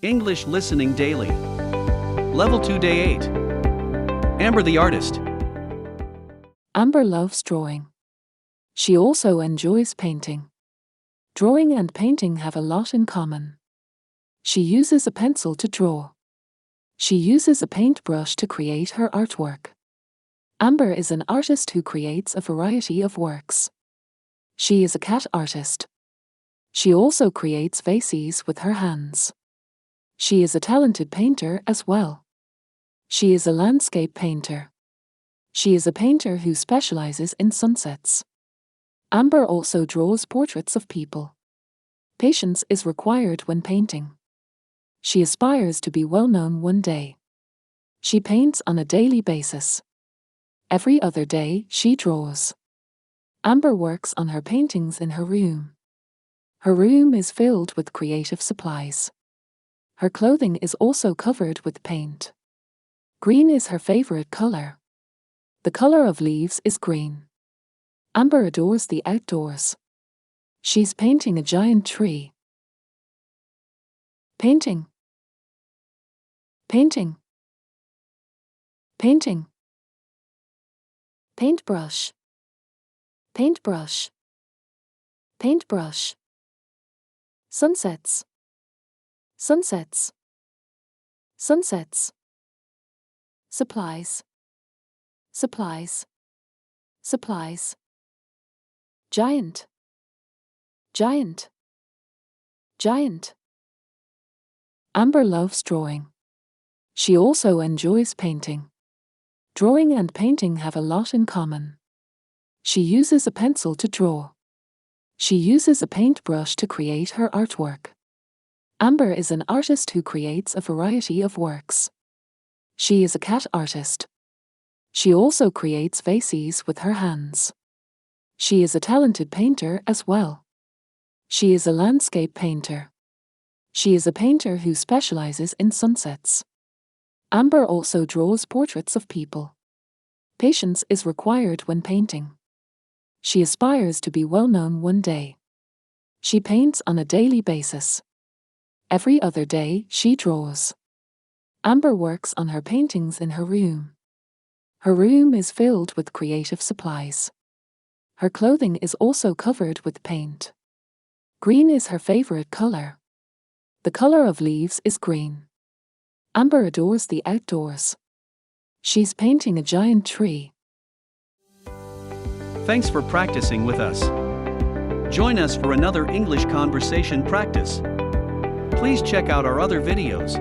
English Listening Daily. Level 2 Day 8. Amber the Artist. Amber loves drawing. She also enjoys painting. Drawing and painting have a lot in common. She uses a pencil to draw. She uses a paintbrush to create her artwork. Amber is an artist who creates a variety of works. She is a cat artist. She also creates vases with her hands. She is a talented painter as well. She is a landscape painter. She is a painter who specializes in sunsets. Amber also draws portraits of people. Patience is required when painting. She aspires to be well known one day. She paints on a daily basis. Every other day, she draws. Amber works on her paintings in her room. Her room is filled with creative supplies. Her clothing is also covered with paint. Green is her favorite color. The color of leaves is green. Amber adores the outdoors. She's painting a giant tree. Painting. Painting. Painting. Paintbrush. Paintbrush. Paintbrush. Sunsets. Sunsets. Sunsets. Supplies. Supplies. Supplies. Giant. Giant. Giant. Amber loves drawing. She also enjoys painting. Drawing and painting have a lot in common. She uses a pencil to draw. She uses a paintbrush to create her artwork. Amber is an artist who creates a variety of works. She is a cat artist. She also creates vases with her hands. She is a talented painter as well. She is a landscape painter. She is a painter who specializes in sunsets. Amber also draws portraits of people. Patience is required when painting. She aspires to be well known one day. She paints on a daily basis. Every other day, she draws. Amber works on her paintings in her room. Her room is filled with creative supplies. Her clothing is also covered with paint. Green is her favorite color. The color of leaves is green. Amber adores the outdoors. She's painting a giant tree. Thanks for practicing with us. Join us for another English conversation practice. Please check out our other videos.